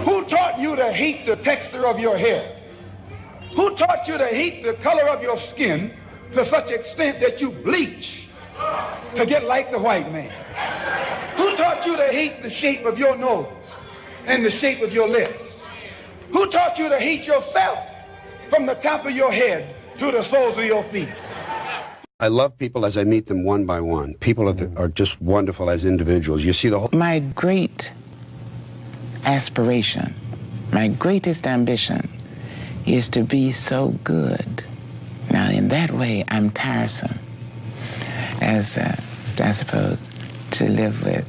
Who taught you to hate the texture of your hair? Who taught you to hate the color of your skin to such extent that you bleach to get like the white man? Who taught you to hate the shape of your nose and the shape of your lips? Who taught you to hate yourself from the top of your head to the soles of your feet? I love people as I meet them one by one. People are just wonderful as individuals. You see the whole... My great aspiration, my greatest ambition is to be so good. Now, in that way, I'm tiresome, as I suppose, to live with,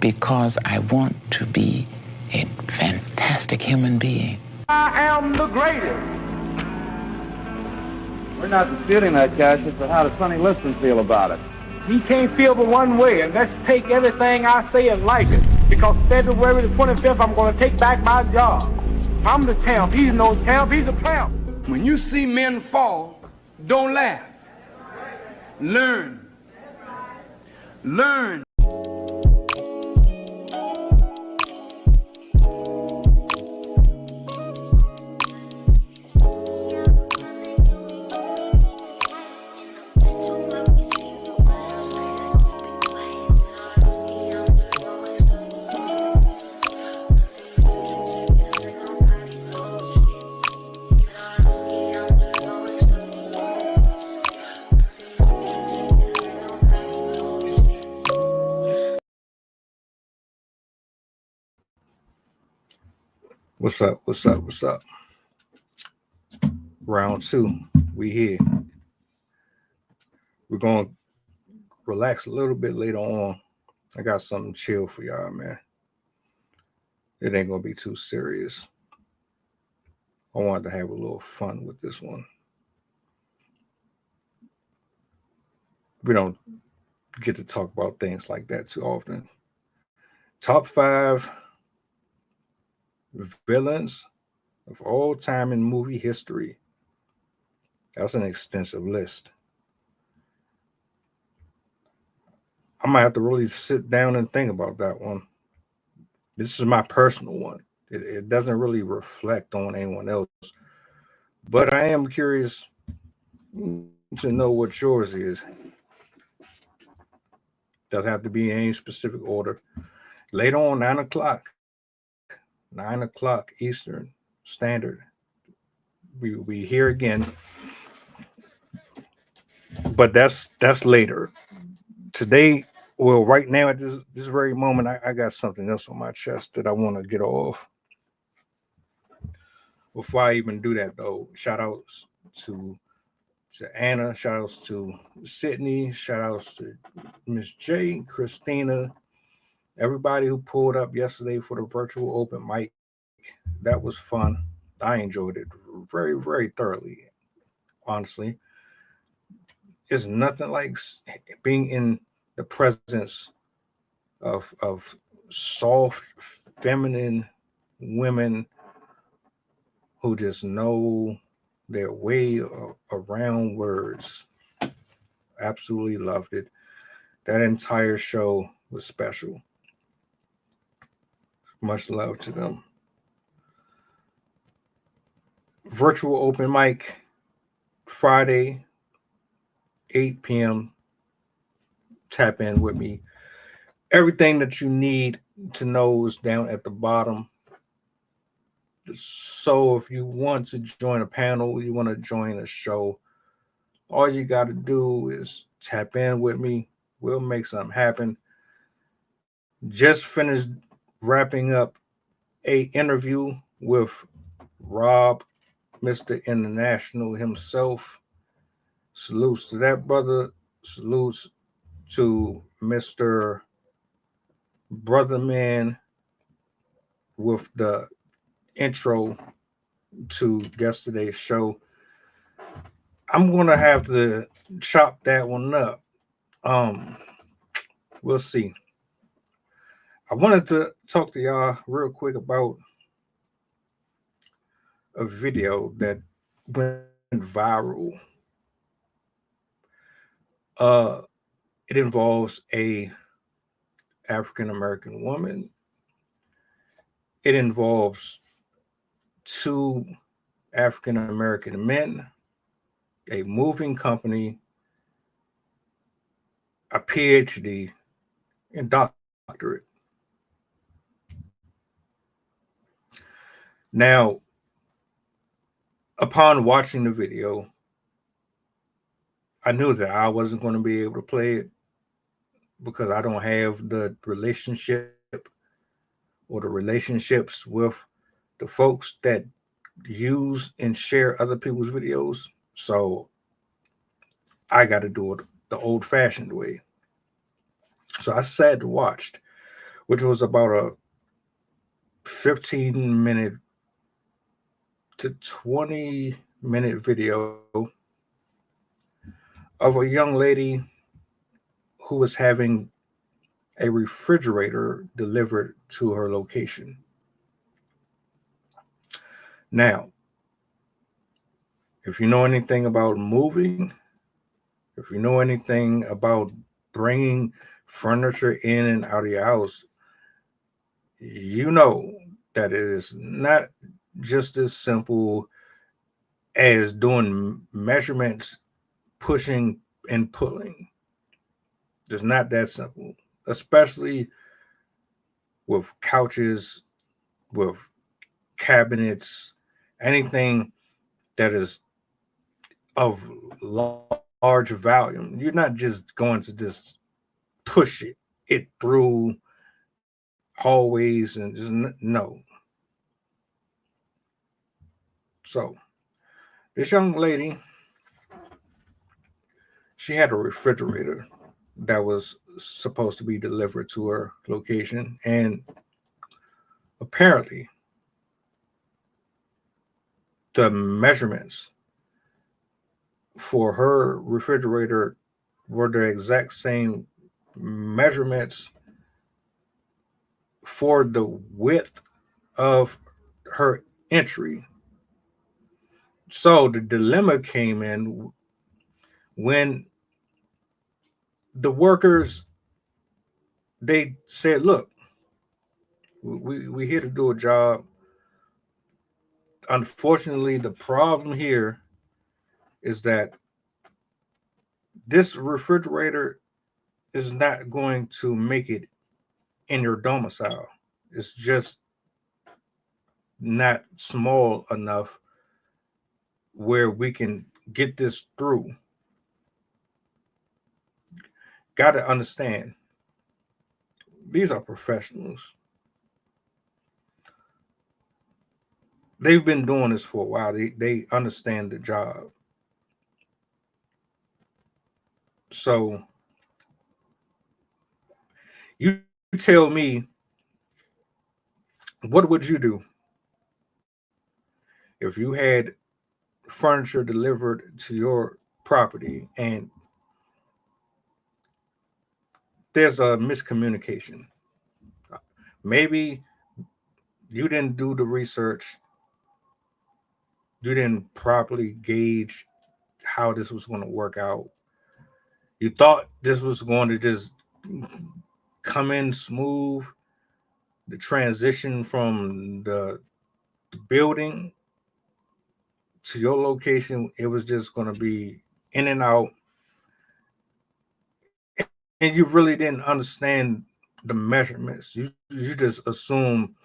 because I want to be a fantastic human being. I am the greatest. We're not disputing that, Cassius, but how does Sonny Liston feel about it? He can't feel but one way, and that's take everything I say and like it. Because February the 25th, I'm going to take back my job. I'm the champ. He's no champ. He's a tramp. When you see men fall, don't laugh. Learn. Learn. What's up? What's up? What's up? Round two. We here. We're going to relax a little bit later on. I got something chill for y'all, man. It ain't going to be too serious. I wanted to have a little fun with this one. We don't get to talk about things like that too often. Top 5 villains of all time in movie history. That's an extensive list. I might have to really sit down and think about that one. This is my personal one. It doesn't really reflect on anyone else. But I am curious to know what yours is. Doesn't have to be in any specific order. Later on, 9 o'clock. 9 o'clock Eastern Standard. We here again, but that's later. Today, well, right now at this very moment, I got something else on my chest that I want to get off. Before I even do that, though, shout outs to Anna, shout outs to Sydney, shout outs to Miss J, Christina. Everybody who pulled up yesterday for the virtual open mic, that was fun. I enjoyed it very, very thoroughly, honestly. It's nothing like being in the presence of soft, feminine women who just know their way around words. Absolutely loved it. That entire show was special. Much love to them. Virtual open mic, Friday, 8 p.m. Tap in with me. Everything that you need to know is down at the bottom. So if you want to join a panel, you want to join a show, all you got to do is tap in with me. We'll make something happen. Just finished wrapping up a interview with Rob, Mr. International himself. Salutes to that brother. Salutes to Mr. Brotherman with the intro to yesterday's show. I'm going to have to chop that one up. We'll see. I wanted to talk to y'all real quick about a video that went viral. It involves a African American woman. It involves two African American men, a moving company, a PhD, and doctorate. Now, upon watching the video, I knew that I wasn't going to be able to play it because I don't have the relationship or the relationships with the folks that use and share other people's videos. So I got to do it the old fashioned way. So I sat and watched, which was about a 15-minute to 20-minute video of a young lady who was having a refrigerator delivered to her location. Now, if you know anything about moving, if you know anything about bringing furniture in and out of your house, you know that it is not just as simple as doing measurements, pushing and pulling. It's not that simple, especially with couches, with cabinets, anything that is of large volume. You're not just going to just push it through hallways and just no. So this young lady, she had a refrigerator that was supposed to be delivered to her location, and apparently the measurements for her refrigerator were the exact same measurements for the width of her entry. So the dilemma came in when the workers, they said, look, we here to do a job. Unfortunately, the problem here is that this refrigerator is not going to make it in your domicile. It's just not small enough where we can get this through. Got to understand, these are professionals. They've been doing this for a while. They understand the job. So you tell me, what would you do if you had furniture delivered to your property and there's a miscommunication? Maybe you didn't do the research. You didn't properly gauge how this was going to work out. You thought this was going to just come in smooth. The transition from the building to your location, it was just going to be in and out. And you really didn't understand the measurements. You just assume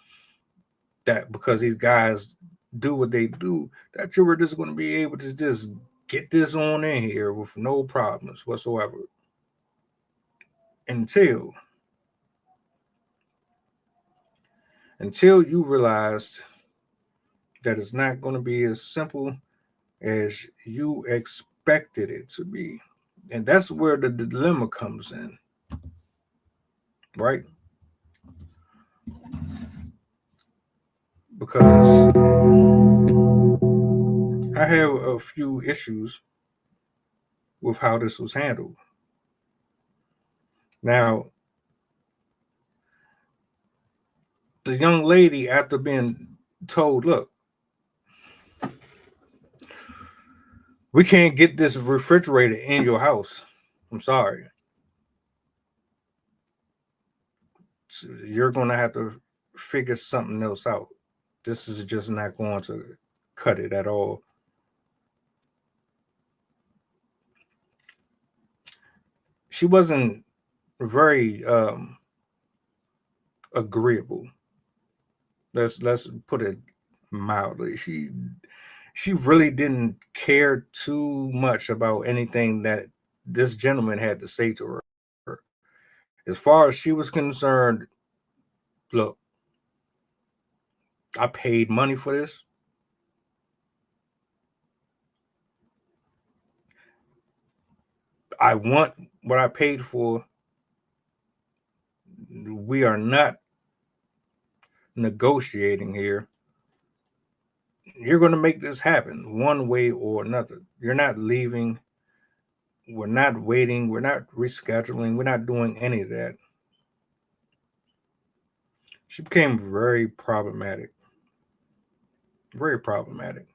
that because these guys do what they do, that you were just going to be able to just get this on in here with no problems whatsoever. Until you realized that it's not going to be as simple as you expected it to be. And that's where the dilemma comes in, right? Because I have a few issues with how this was handled. Now, the young lady, after being told, look, We can't get this refrigerator in your house. I'm sorry. So you're going to have to figure something else out. This is just not going to cut it at all. She wasn't very agreeable. Let's put it mildly. She really didn't care too much about anything that this gentleman had to say to her. As far as she was concerned, look, I paid money for this. I want what I paid for. We are not negotiating here. You're going to make this happen one way or another. You're not leaving. We're not waiting. We're not rescheduling. We're not doing any of that. She became very problematic. Very problematic.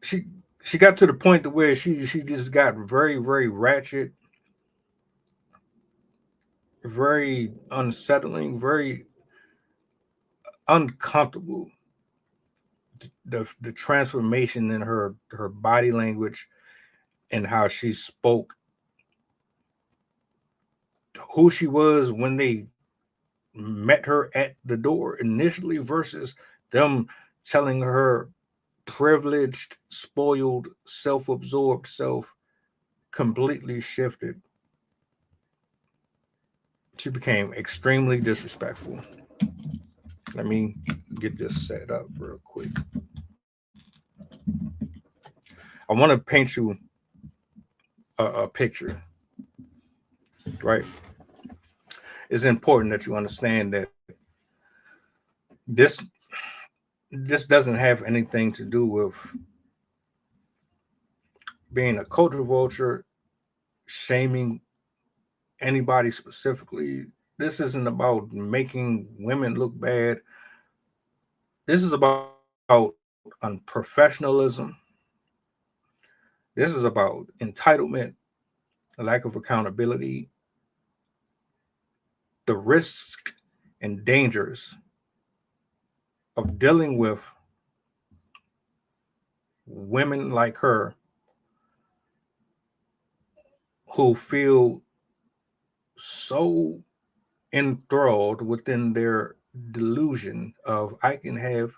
She got to the point to where she just got very, very ratchet, very unsettling, very uncomfortable. The transformation in her body language and how she spoke, who she was when they met her at the door initially versus them telling her privileged, spoiled, self-absorbed self completely shifted. She became extremely disrespectful. Let me get this set up real quick. I want to paint you a picture, right? It's important that you understand that this doesn't have anything to do with being a culture vulture, shaming anybody specifically. This isn't about making women look bad. This is about unprofessionalism. This is about entitlement, a lack of accountability, the risks and dangers of dealing with women like her who feel so enthralled within their delusion of I can have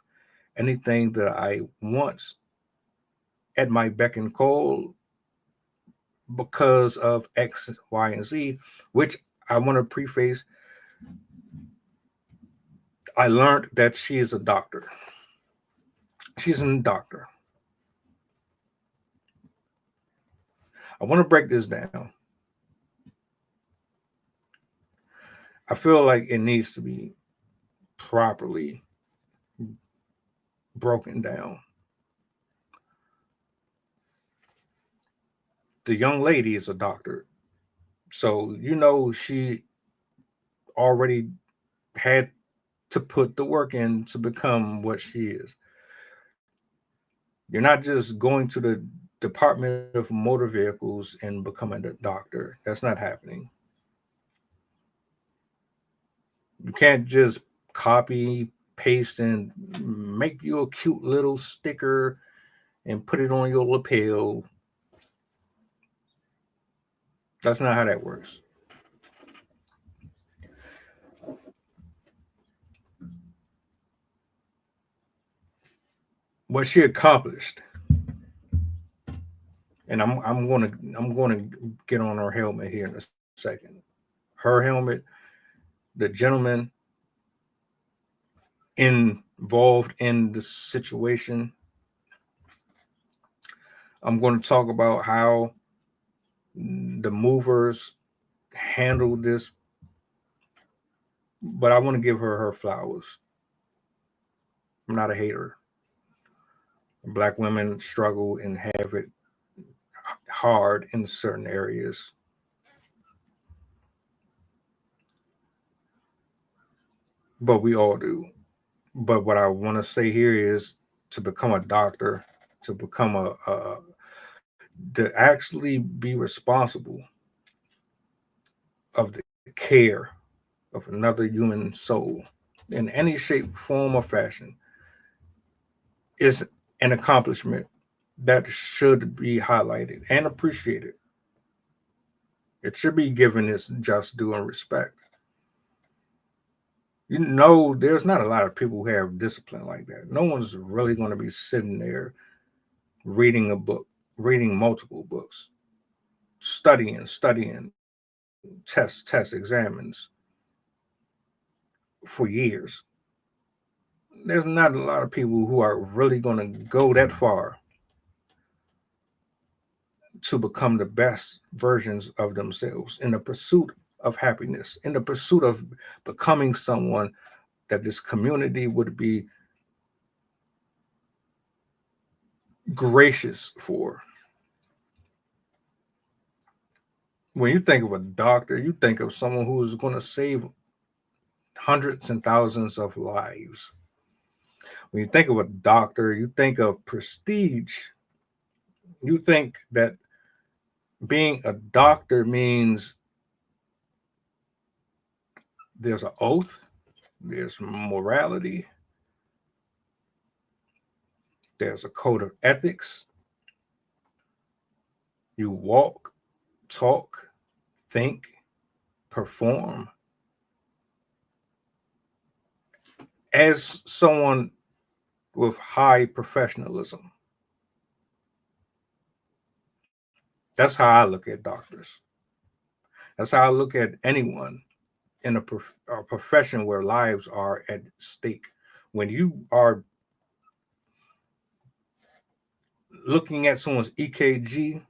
anything that I want at my beck and call because of X, Y, and Z, which I want to preface. I learned that she is a doctor. She's a doctor. I want to break this down. I feel like it needs to be properly broken down. The young lady is a doctor. So, she already had to put the work in to become what she is. You're not just going to the Department of Motor Vehicles and becoming a doctor. That's not happening. You can't just copy, paste, and make you a cute little sticker and put it on your lapel. That's not how that works. What she accomplished, and I'm gonna get on her helmet here in a second. Her helmet, the gentleman involved in the situation. I'm going to talk about how the movers handled this, but I want to give her flowers. I'm not a hater. Black women struggle and have it hard in certain areas. But we all do. But what I want to say here is to become a doctor to become to actually be responsible of the care of another human soul in any shape, form, or fashion is an accomplishment that should be highlighted and appreciated. It should be given its just due and respect. You know, there's not a lot of people who have discipline like that. No one's really going to be sitting there reading a book, reading multiple books, studying, test examines for years. There's not a lot of people who are really going to go that far to become the best versions of themselves in the pursuit of happiness, in the pursuit of becoming someone that this community would be gracious for. When you think of a doctor, you think of someone who is going to save hundreds and thousands of lives. When you think of a doctor, you think of prestige. You think that being a doctor means there's an oath, there's morality, there's a code of ethics. You walk, talk, think, perform as someone with high professionalism. That's how I look at doctors. That's how I look at anyone in a profession where lives are at stake. When you are looking at someone's EKG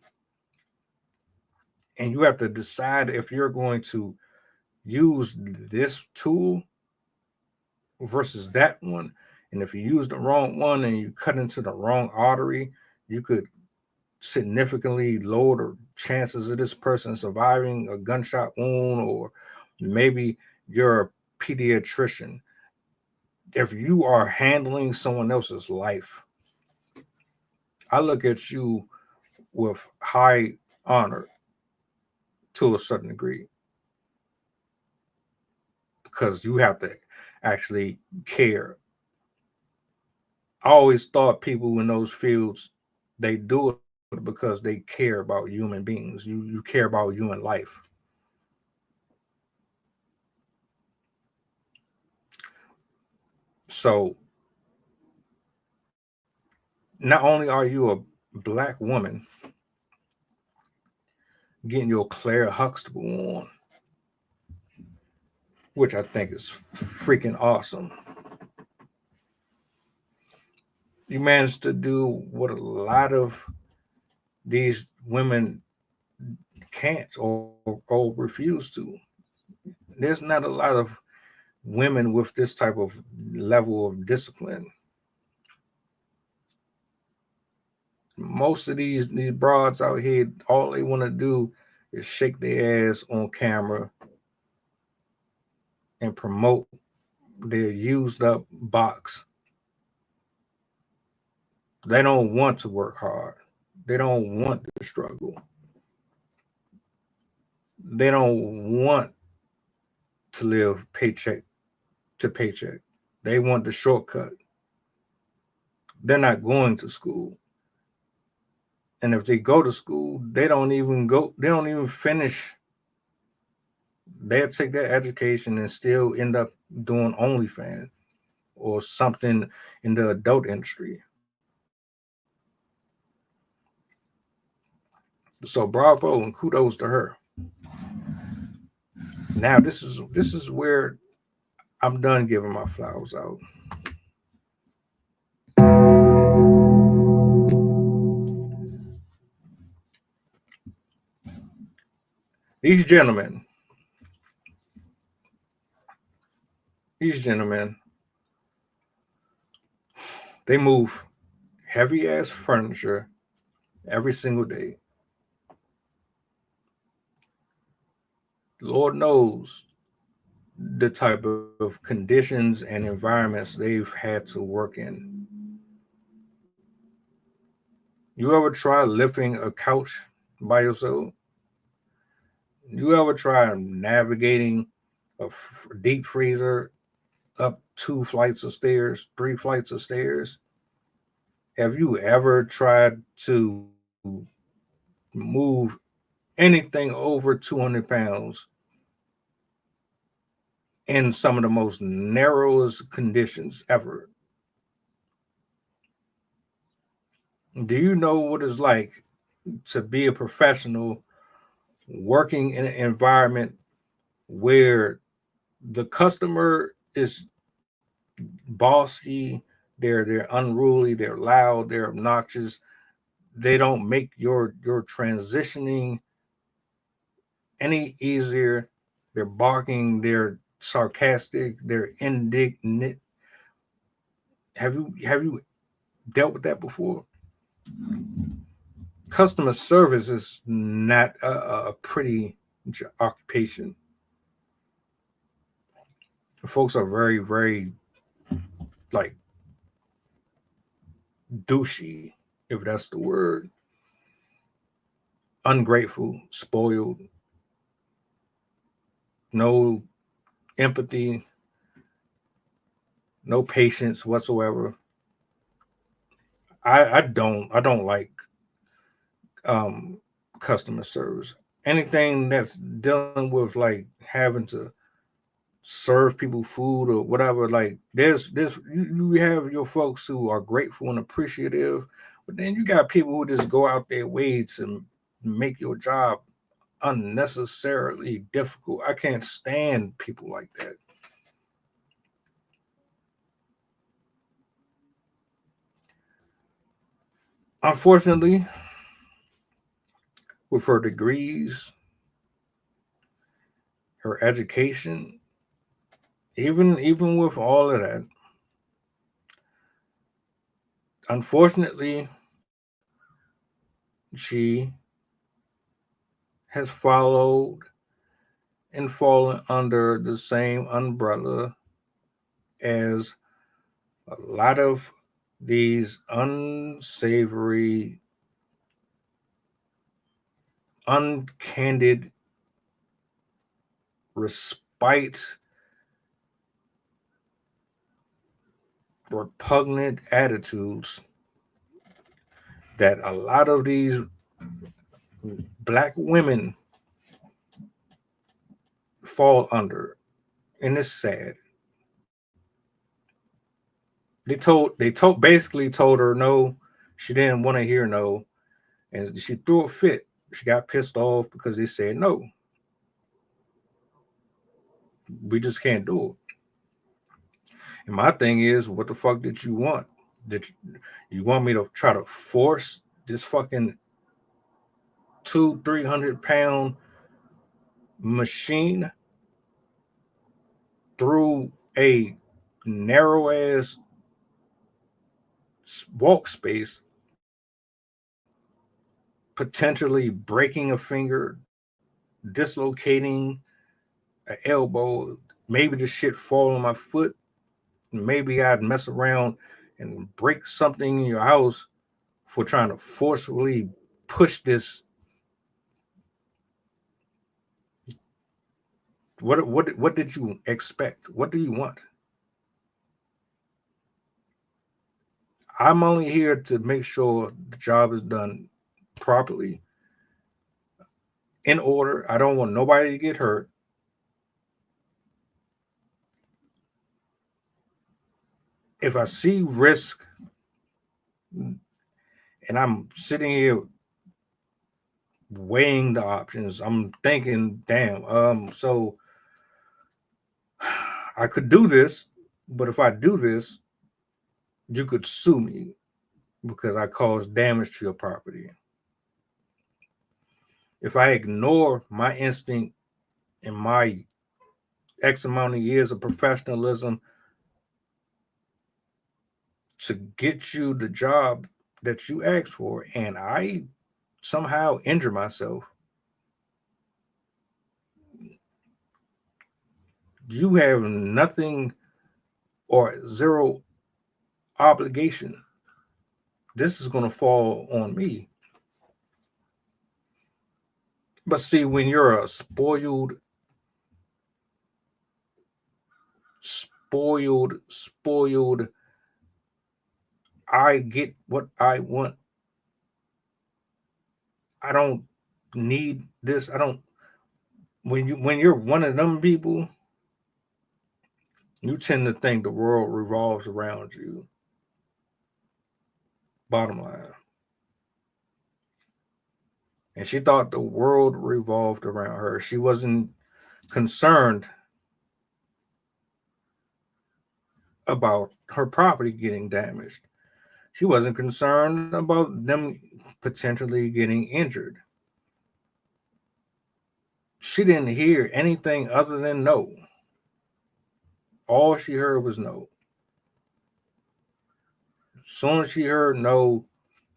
and you have to decide if you're going to use this tool versus that one, and if you use the wrong one and you cut into the wrong artery, you could significantly lower the chances of this person surviving a gunshot wound, or maybe you're a pediatrician. If you are handling someone else's life, I look at you with high honor to a certain degree, because you have to actually care. I always thought people in those fields, they do it because they care about human beings. You care about human life. So not only are you a Black woman getting your Claire Huxtable on, which I think is freaking awesome, you managed to do what a lot of these women can't or refuse to. There's not a lot of women with this type of level of discipline. Most of these broads out here, all they want to do is shake their ass on camera and promote their used up box. They don't want to work hard. They don't want to struggle. They don't want to live paycheck to paycheck. They want the shortcut. They're not going to school. And if they go to school, they don't even finish. They'll take their education and still end up doing OnlyFans or something in the adult industry. So bravo and kudos to her. Now this is where I'm done giving my flowers out. These gentlemen, they move heavy ass furniture every single day. Lord knows the type of conditions and environments they've had to work in. You ever try lifting a couch by yourself? You ever try navigating a deep freezer up 2 flights of stairs, 3 flights of stairs? Have you ever tried to move anything over 200 pounds in some of the most narrowest conditions ever? Do you know what it's like to be a professional working in an environment where the customer is bossy, they're unruly, they're loud, they're obnoxious, they don't make your transitioning any easier, they're barking, they're sarcastic, they're indignant. Have you dealt with that before? Customer service is not a pretty occupation. Folks are very, very like douchey, if that's the word. Ungrateful, spoiled, no empathy, no patience whatsoever. I don't like um customer service. Anything that's dealing with like having to serve people food or whatever, like you have your folks who are grateful and appreciative, but then you got people who just go out their way to make your job unnecessarily difficult. I can't stand people like that. Unfortunately, with her degrees, her education, even with all of that, unfortunately, she has followed and fallen under the same umbrella as a lot of these unsavory, uncandid, respite, repugnant attitudes that a lot of these black women fall under. And it's sad. They basically told her no. She didn't want to hear no, and she threw a fit. She got pissed off because they said no. We just can't do it. And my thing is, what the fuck did you want? Did you want me to try to force this fucking 200-300 pound machine through a narrow ass walk space, potentially breaking a finger, dislocating an elbow, maybe the shit fall on my foot, maybe I'd mess around and break something in your house for trying to forcefully push this. What did you expect? What do you want? I'm only here to make sure the job is done properly, in order. I don't want nobody to get hurt. If I see risk and I'm sitting here weighing the options, I'm thinking, damn, so I could do this, but if I do this, you could sue me because I caused damage to your property. If I ignore my instinct and my X amount of years of professionalism to get you the job that you asked for, and I somehow injure myself, you have nothing or zero obligation this is going to fall on me. But see, when you're a spoiled, I get what I want. I don't need this. I don't. When you're one of them people, you tend to think the world revolves around you. Bottom line. And she thought the world revolved around her. She wasn't concerned about her property getting damaged. She wasn't concerned about them potentially getting injured. She didn't hear anything other than no. All she heard was no. As soon as she heard no,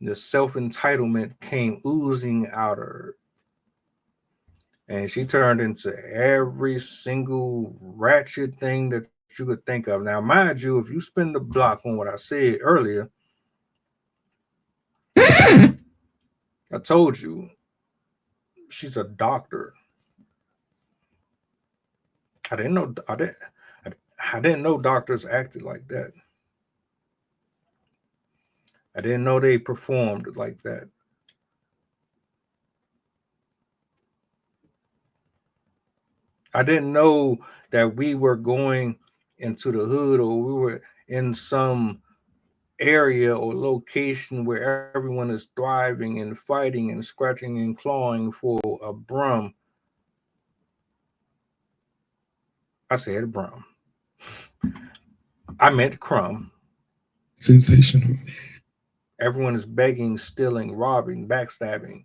the self-entitlement came oozing out of her. And she turned into every single ratchet thing that you could think of. Now, mind you, if you spin the block on what I said earlier, I told you she's a doctor. I didn't know doctors acted like that. I didn't know they performed like that. I didn't know that we were going into the hood or we were in some area or location where everyone is thriving and fighting and scratching and clawing for a brum. I said brum. I meant crumb. Sensational. Everyone is begging, stealing, robbing, backstabbing.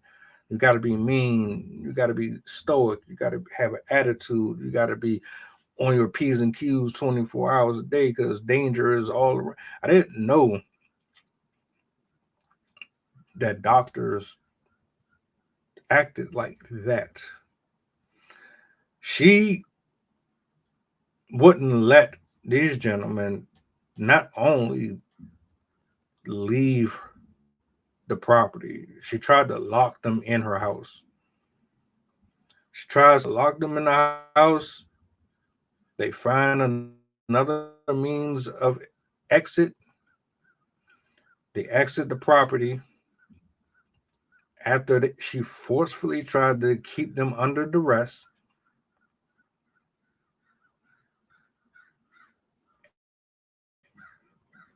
You got to be mean. You got to be stoic. You got to have an attitude. You got to be on your P's and Q's 24 hours a day because danger is all around. I didn't know that doctors acted like that. She wouldn't let these gentlemen not only leave the property, she tried to lock them in her house. She tries to lock them in the house. They find another means of exit. They exit the property after she forcefully tried to keep them under duress.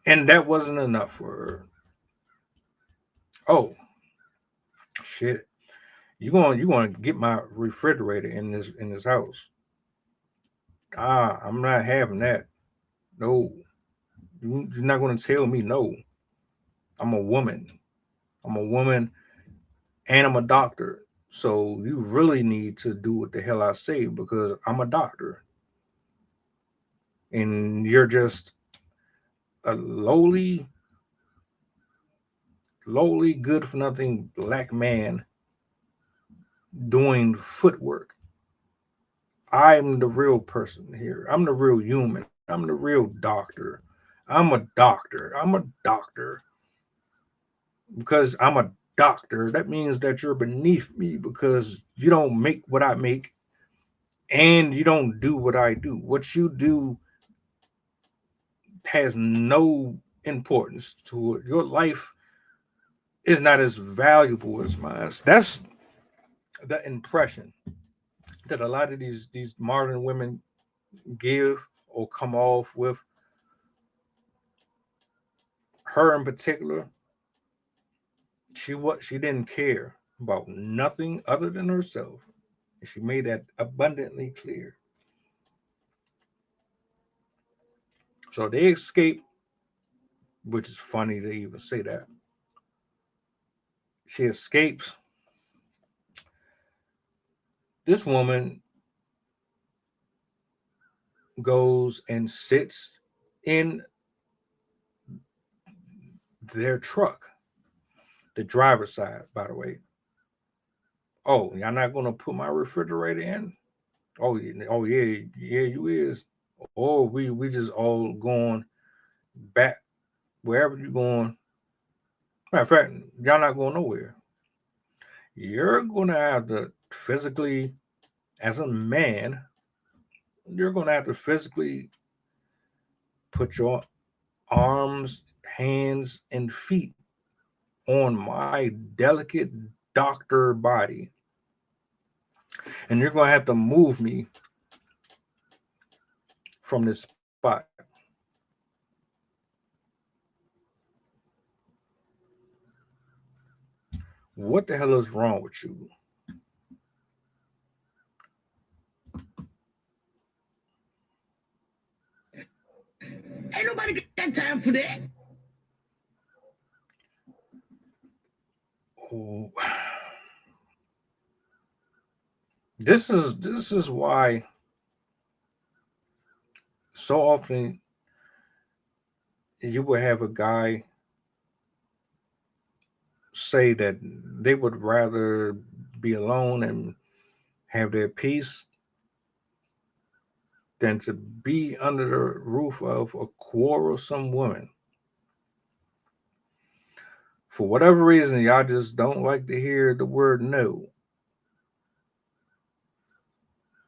And that wasn't enough for her. Oh, shit. You going to get my refrigerator in this house. I'm not having that. No. You're not going to tell me no. I'm a woman. I'm a woman and I'm a doctor. So you really need to do what the hell I say because I'm a doctor. And you're just a lowly, good for nothing black man doing footwork. I'm the real person here. I'm the real human. I'm the real doctor. I'm a doctor. I'm a doctor. Because I'm a doctor, that means that you're beneath me because you don't make what I make and you don't do what I do. What you do has no importance to it. Your life is not as valuable as mine. That's the impression that a lot of these modern women give or come off with. Her in particular, she didn't care about nothing other than herself. And she made that abundantly clear. So they escape, which is funny to even say that. She escapes. This woman goes and sits in their truck, the driver's side, by the way. Oh, y'all not gonna put my refrigerator in? Oh yeah, you is. Oh, we just all going back wherever you're going. Matter of fact, y'all not going nowhere. You're going to have to physically, as a man, you're going to have to physically put your arms, hands, and feet on my delicate doctor body. And you're going to have to move me from this spot. What the hell is wrong with you? Ain't nobody got time for that. Oh. This is why so often you will have a guy say that they would rather be alone and have their peace than to be under the roof of a quarrelsome woman. For whatever reason, y'all just don't like to hear the word no.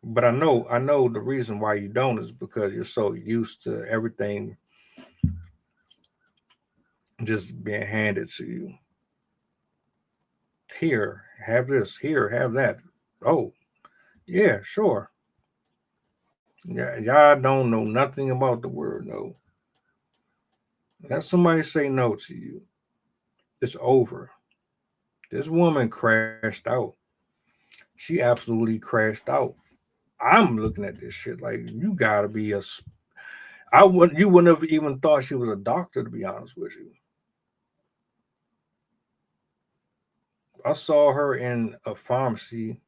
But I know the reason why you don't is because you're so used to everything just being handed to you. Here, have this. Here, have that. Oh, yeah, sure. Yeah, y'all don't know nothing about the word no. Let somebody say no to you. It's over. This woman crashed out. She absolutely crashed out. I'm looking at this shit like you gotta be a. You wouldn't have even thought she was a doctor, to be honest with you. I saw her in a pharmacy.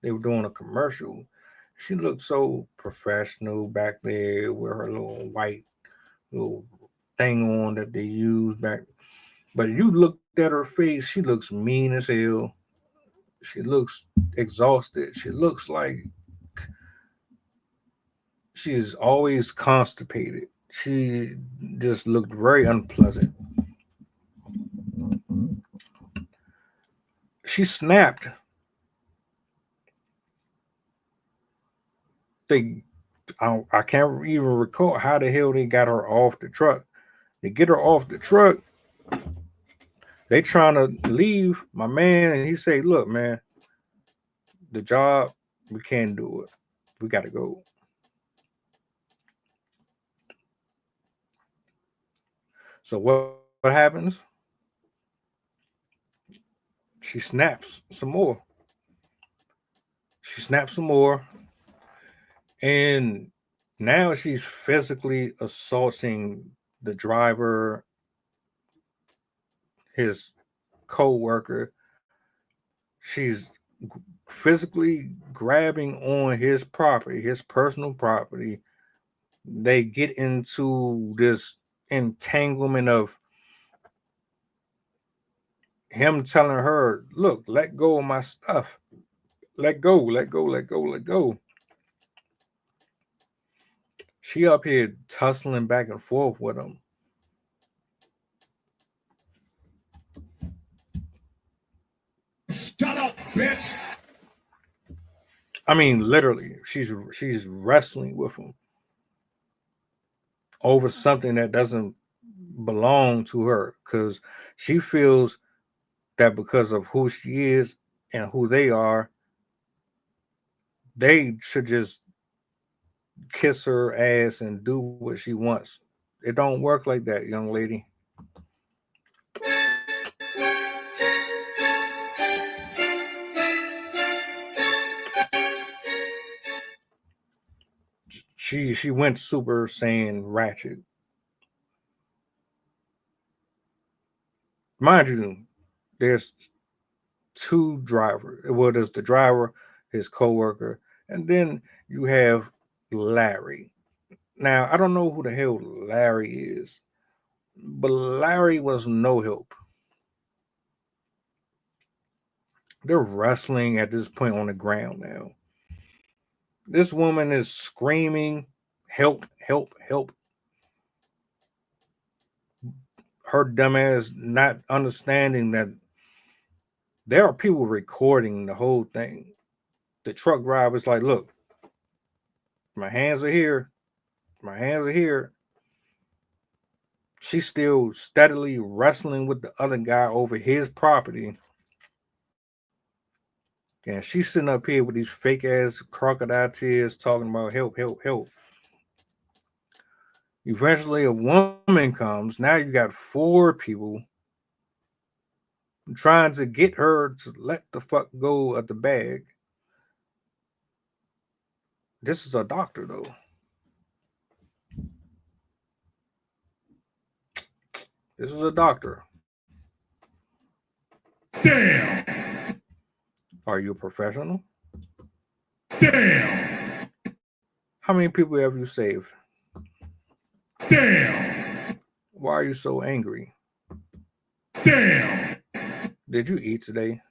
They were doing a commercial. She looked so professional back there with her little white little thing on that they used back. But you looked at her face, she looks mean as hell. She looks exhausted. She looks like she's always constipated. She just looked very unpleasant. She snapped. I can't even recall how the hell they got her off the truck. They get her off the truck. They trying to leave my man, and he say, "Look, man, the job, we can't do it. We got to go." So what happens? She snaps some more. She snaps some more, and now she's physically assaulting the driver, his co-worker. She's physically grabbing on his property, his personal property. They get into this entanglement of him telling her, "Look, let go of my stuff. Let go, let go, let go, let go." She up here tussling back and forth with him. Shut up, bitch. I mean, literally, she's wrestling with him over something that doesn't belong to her because she feels that because of who she is and who they should just kiss her ass and do what she wants. It don't work like that, young lady. She went Super Saiyan ratchet. Mind you, there's two drivers. Well, there's the driver, his co-worker, and then you have Larry. Now, I don't know who the hell Larry is, but Larry was no help. They're wrestling at this point on the ground now. This woman is screaming, "Help, help, help." her dumb ass not understanding that there are people recording the whole thing. The truck driver's like, look, my hands are here. My hands are here. She's still steadily wrestling with the other guy over his property. And she's sitting up here with these fake ass crocodile tears talking about help, help, help. Eventually, a woman comes. Now you got 4 people trying to get her to let the fuck go of the bag. This is a doctor, though. This is a doctor. Damn. Are you a professional? Damn. How many people have you saved? Damn. Why are you so angry? Damn. Did you eat today?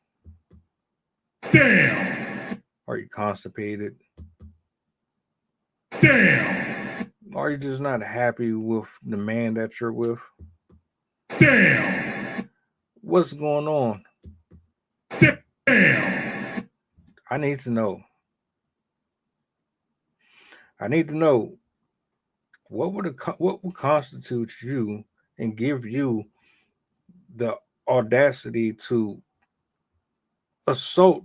Damn. Are you constipated? Damn. Are you just not happy with the man that you're with? Damn. What's going on? Damn. I need to know. I need to know what would constitute you and give you the audacity to assault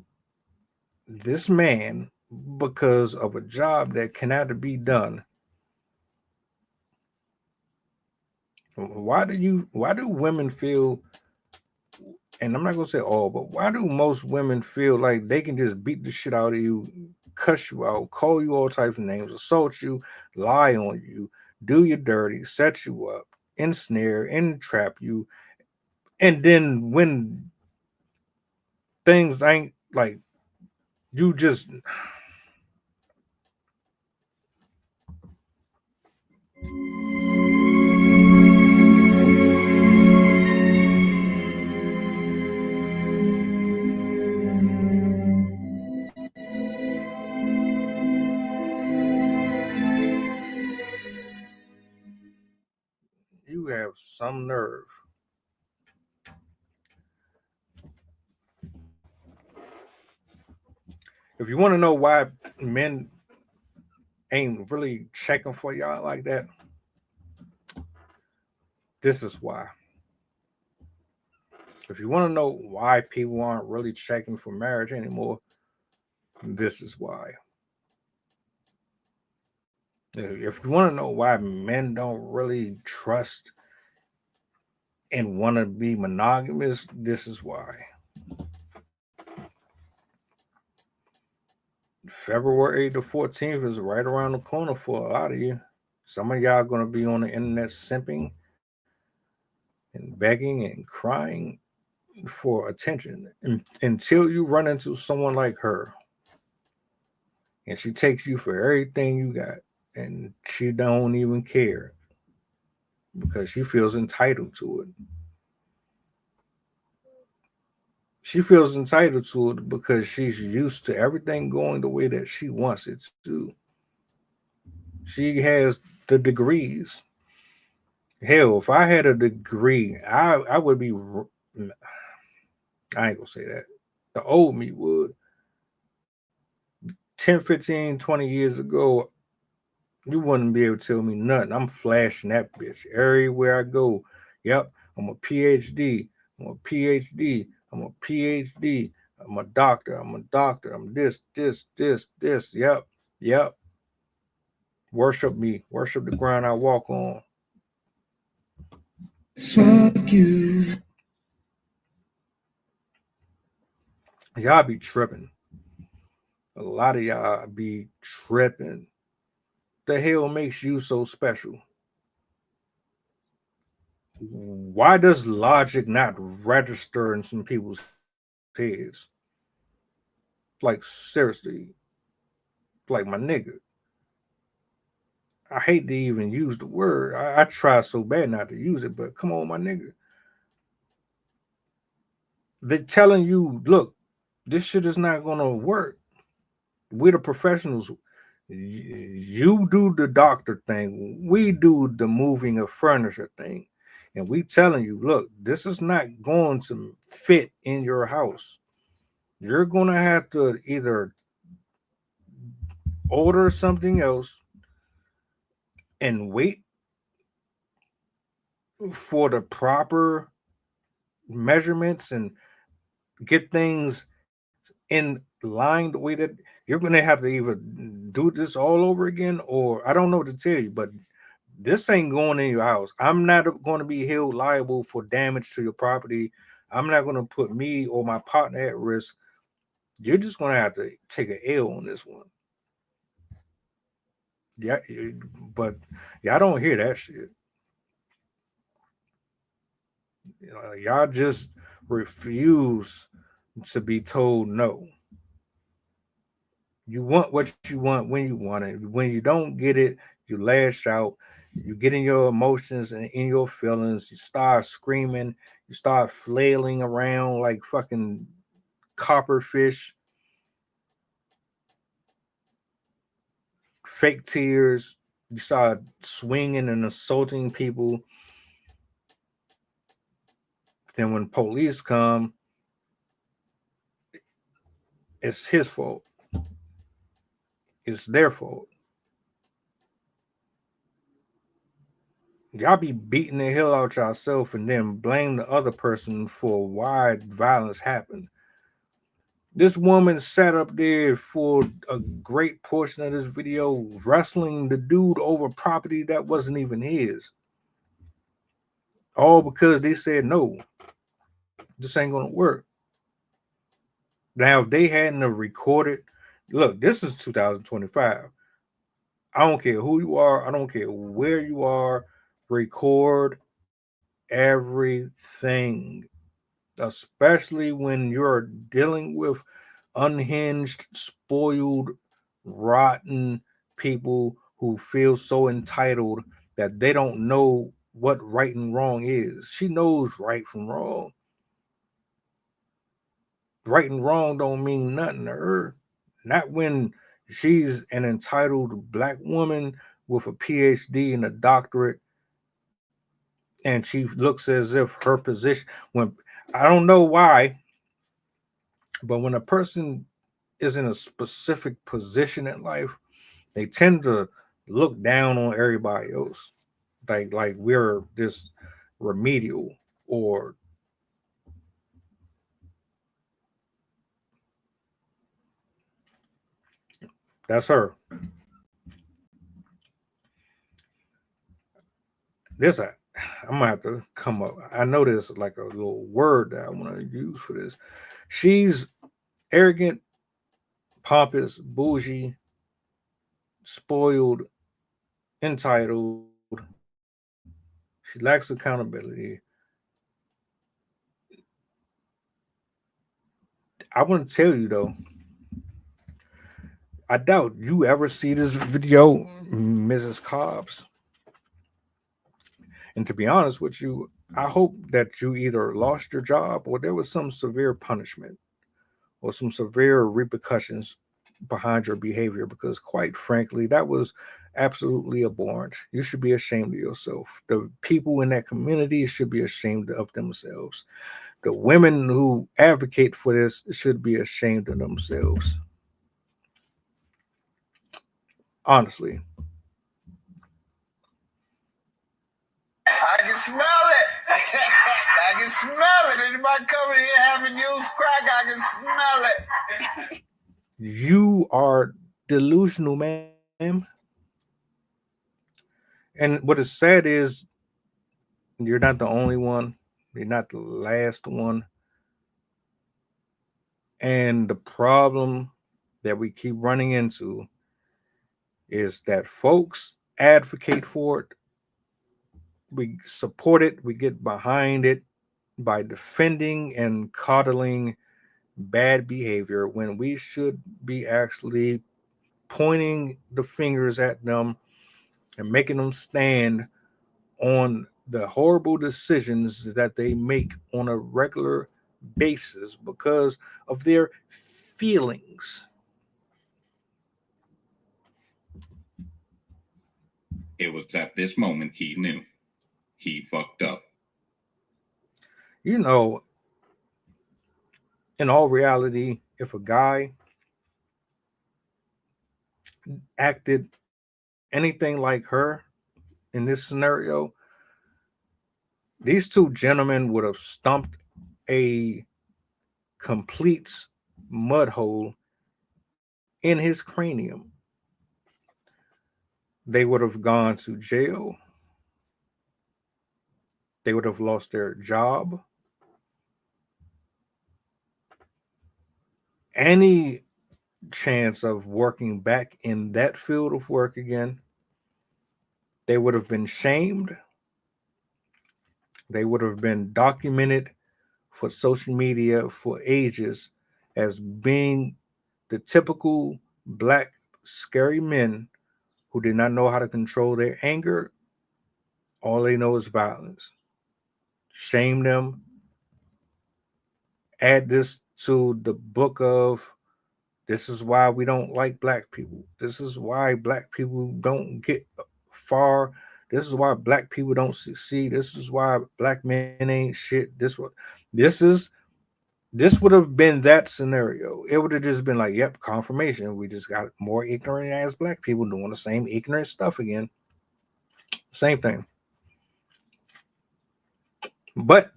this man because of a job that cannot be done. Why do women feel, and I'm not gonna say all, but why do most women feel like they can just beat the shit out of you, cuss you out, call you all types of names, assault you, lie on you, do you dirty, set you up, ensnare, entrap you, and then when things ain't like, you just you have some nerve. If you want to know why men ain't really checking for y'all like that, this is why. If you want to know why people aren't really checking for marriage anymore, this is why. If you want to know why men don't really trust and want to be monogamous, this is why. February the 14th is right around the corner for a lot of you. Some of y'all are going to be on the internet simping and begging and crying for attention until you run into someone like her and she takes you for everything you got and she don't even care because she feels entitled to it. She feels entitled to it because she's used to everything going the way that she wants it to. She has the degrees. Hell, if I had a degree, I would be, I ain't gonna say that. The old me would. 10, 15, 20 years ago, you wouldn't be able to tell me nothing. I'm flashing that bitch everywhere I go. Yep, I'm a PhD. I'm a PhD. I'm a PhD. I'm a doctor. I'm a doctor. I'm this. Yep. Worship me. Worship the ground I walk on. Fuck you. Y'all be tripping. A lot of y'all be tripping. The hell makes you so special? Why does logic not register in some people's heads? Like, seriously. Like, my nigga. I hate to even use the word. I try so bad not to use it, but come on, my nigga. They're telling you, look, this shit is not going to work. We're the professionals. You do the doctor thing. We do the moving of furniture thing. And we telling you, look, this is not going to fit in your house. You're going to have to either order something else and wait for the proper measurements and get things in line the way that you're going to have to either do this all over again, or I don't know what to tell you, but this ain't going in your house. I'm not going to be held liable for damage to your property. I'm not going to put me or my partner at risk. You're just going to have to take an L on this one. Yeah, but y'all don't hear that shit. Y'all just refuse to be told no. You want what you want when you want it. When you don't get it, you lash out. You get in your emotions and in your feelings. You start screaming. You start flailing around like fucking copperfish. Fake tears. You start swinging and assaulting people. Then when police come, it's his fault. It's their fault. Y'all be beating the hell out yourself and then blame the other person for why violence happened. This woman sat up there for a great portion of this video wrestling the dude over property that wasn't even his. All because they said no, this ain't gonna work. Now, if they hadn't have recorded, look, this is 2025. I don't care who you are, I don't care where you are, record everything, especially when you're dealing with unhinged, spoiled, rotten people who feel so entitled that they don't know what right and wrong is. She knows right from wrong. Right and wrong don't mean nothing to her. Not when she's an entitled black woman with a PhD and a doctorate, and she looks as if her position, when I don't know why, but when a person is in a specific position in life, they tend to look down on everybody else. Like we're this remedial, or that's her. This I'm gonna have to come up. I know there's like a little word that I want to use for this. She's arrogant, pompous, bougie, spoiled, entitled. She lacks accountability. I want to tell you though, I doubt you ever see this video, Mrs. Cobbs. And to be honest with you, I hope that you either lost your job or there was some severe punishment or some severe repercussions behind your behavior, because quite frankly, that was absolutely abhorrent. You should be ashamed of yourself. The people in that community should be ashamed of themselves. The women who advocate for this should be ashamed of themselves. Honestly. I can smell it. I can smell it. Anybody coming here having used crack, I can smell it. You are delusional, ma'am. And what is sad is you're not the only one. You're not the last one. And the problem that we keep running into is that folks advocate for it. We support it. We get behind it by defending and coddling bad behavior when we should be actually pointing the fingers at them and making them stand on the horrible decisions that they make on a regular basis because of their feelings. It was at this moment he knew he fucked up. You know, in all reality, if a guy acted anything like her in this scenario, these two gentlemen would have stumped a complete mud hole in his cranium. They would have gone to jail. They would have lost their job. Any chance of working back in that field of work again, they would have been shamed. They would have been documented for social media for ages as being the typical black scary men who did not know how to control their anger. All they know is violence. Shame them. Add this to the book of this is why we don't like black people. This is why black people don't get far. This is why black people don't succeed. This is why black men ain't shit. This would have been that scenario. It would have just been like, yep, confirmation. We just got more ignorant ass black people doing the same ignorant stuff again. Same thing. But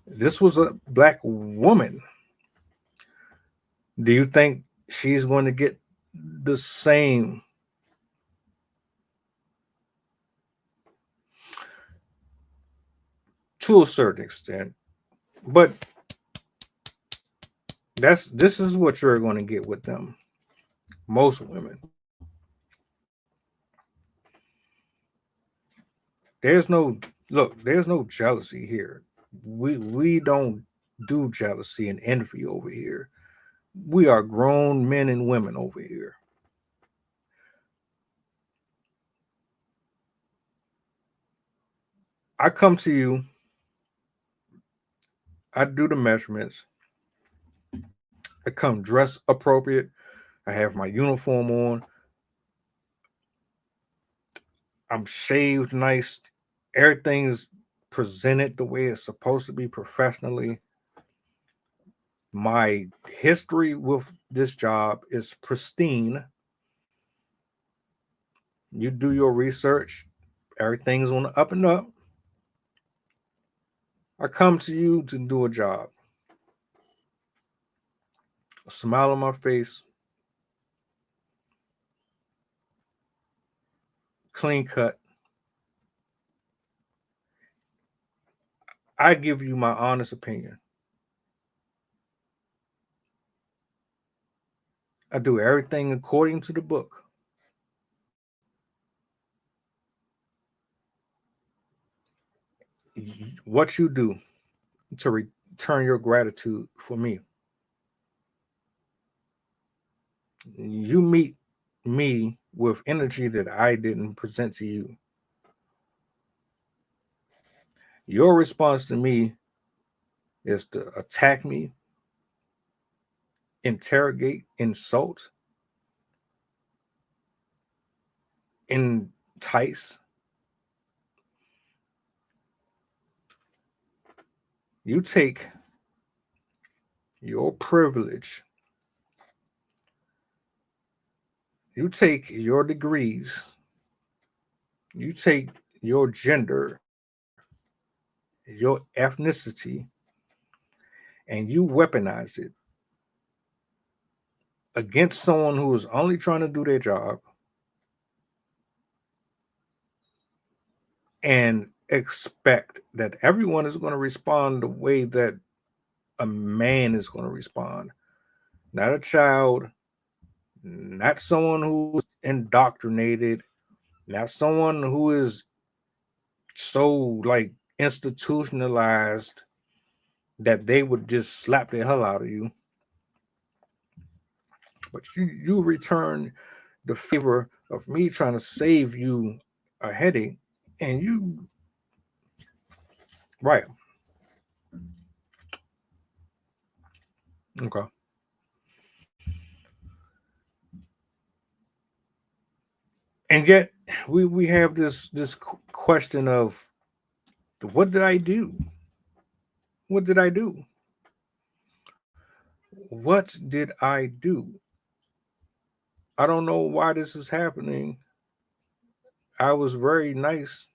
this was a black woman. Do you think she's going to get the same? To a certain extent. But this is what you're going to get with them. Most women. There's no jealousy here. We don't do jealousy and envy over here. We are grown men and women over here. I come to you, I do the measurements, I come dressed appropriate, I have my uniform on, I'm shaved nice, everything's presented the way it's supposed to be professionally. My history with this job is pristine. You do your research, everything's on the up and up. I come to you to do a job. A smile on my face, clean cut. I give you my honest opinion. I do everything according to the book. What you do to return your gratitude for me. You meet me with energy that I didn't present to you. Your response to me is to attack me, interrogate, insult, entice. You take your privilege, you take your degrees, you take your gender, your ethnicity, and you weaponize it against someone who is only trying to do their job and expect that everyone is going to respond the way that a man is going to respond. Not a child, not someone who's indoctrinated, not someone who is so like institutionalized that they would just slap the hell out of you. But you return the favor of me trying to save you a headache, and you right. Okay. And yet we have this question of what did I do? What did I do? What did I do? I don't know why this is happening. I was very nice.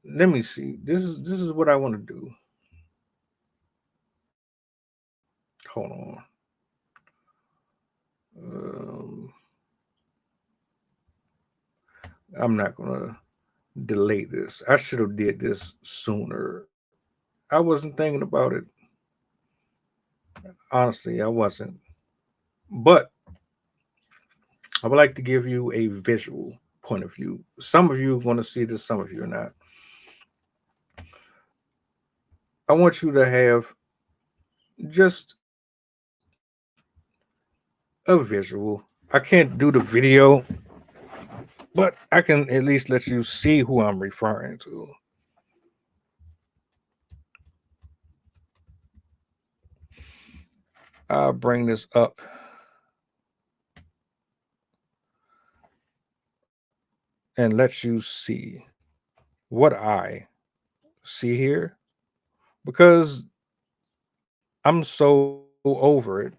Let me see. This is what I want to do. Hold on. I'm not gonna delay this. I should have did this sooner. I wasn't thinking about it. Honestly, I wasn't. But I would like to give you a visual point of view. Some of you are going to see this, some of you are not. I want you to have just a visual. I can't do the video, but I can at least let you see who I'm referring to. I'll bring this up. And let you see what I see here, because I'm so over it.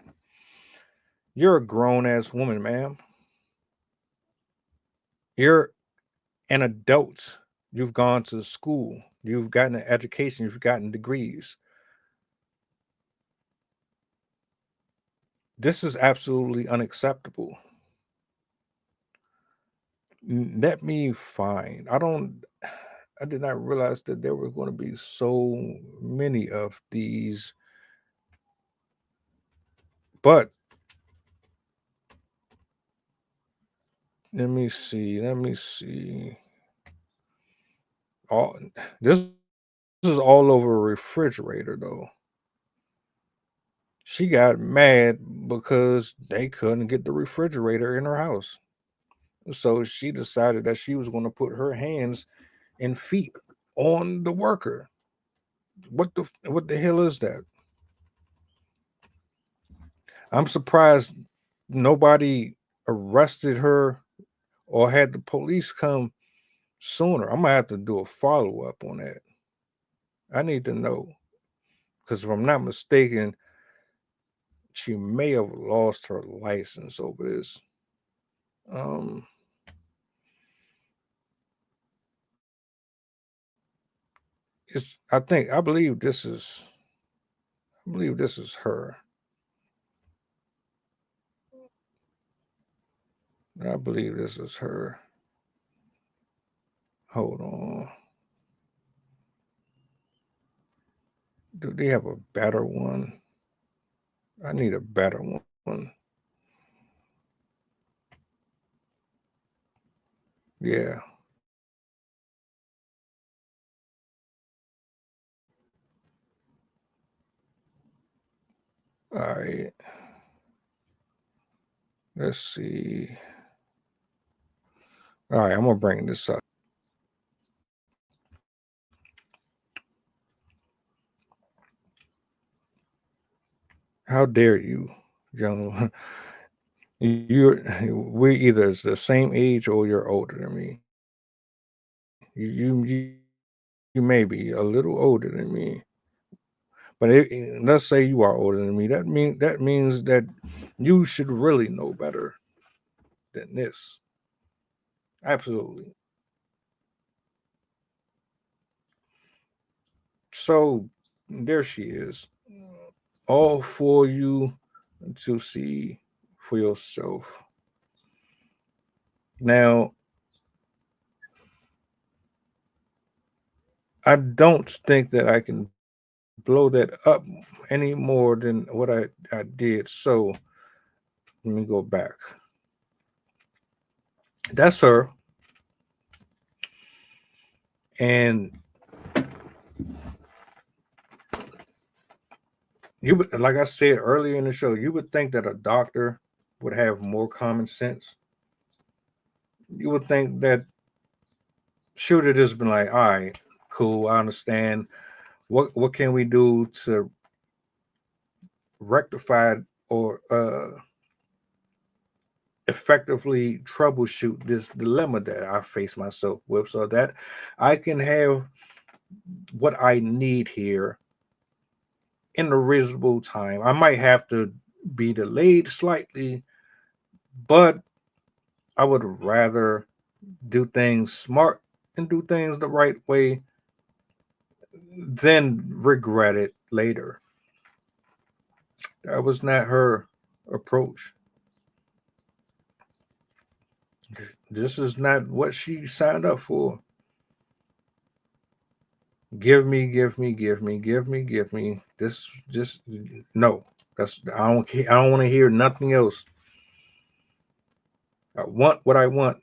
You're a grown ass woman, ma'am. You're an adult. You've gone to school. You've gotten an education. You've gotten degrees. This is absolutely unacceptable. Let me find. I did not realize that there were going to be so many of these. But let me see. All this is all over a refrigerator though. She got mad because they couldn't get the refrigerator in her house. So she decided that she was going to put her hands and feet on the worker. What the hell is that? I'm surprised nobody arrested her or had the police come sooner. I'm gonna have to do a follow-up on that. I need to know. Because if I'm not mistaken, she may have lost her license over this. I believe this is her. I believe this is her. Hold on. Do they have a better one? I need a better one. Yeah. All right. Let's see. All right, I'm gonna bring this up. How dare you, gentlemen? We're either the same age or you're older than me. You may be a little older than me, but let's say you are older than me. That means that you should really know better than this. Absolutely. So there she is, all for you to see for yourself. Now, I don't think that I can blow that up any more than what I did. So let me go back. That's her. And you would, like I said earlier in the show, you would think that a doctor would have more common sense. You would think that she would have just been like, all right, cool, I understand. What can we do to rectify or effectively troubleshoot this dilemma that I face myself with, so that I can have what I need here in a reasonable time. I might have to be delayed slightly, but I would rather do things smart and do things the right way than regret it later. That was not her approach. This is not what she signed up for. Give me, give me, give me, give me, give me. This just no. I don't want to hear nothing else. I want what I want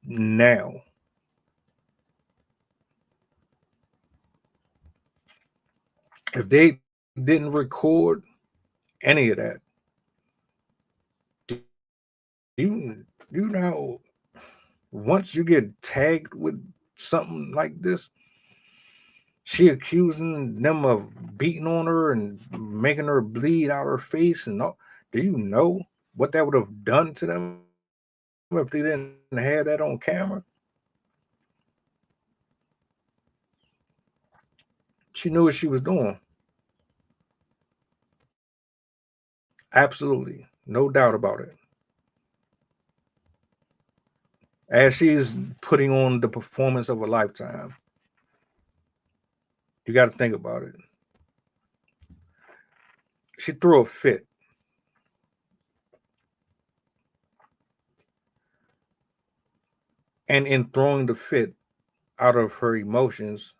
now. If they didn't record any of that, you know, once you get tagged with something like this, she accusing them of beating on her and making her bleed out her face and all. Do you know what that would have done to them if they didn't have that on camera? She knew what she was doing. Absolutely. No doubt about it. As she's putting on the performance of a lifetime, you got to think about it. She threw a fit. And in throwing the fit out of her emotions,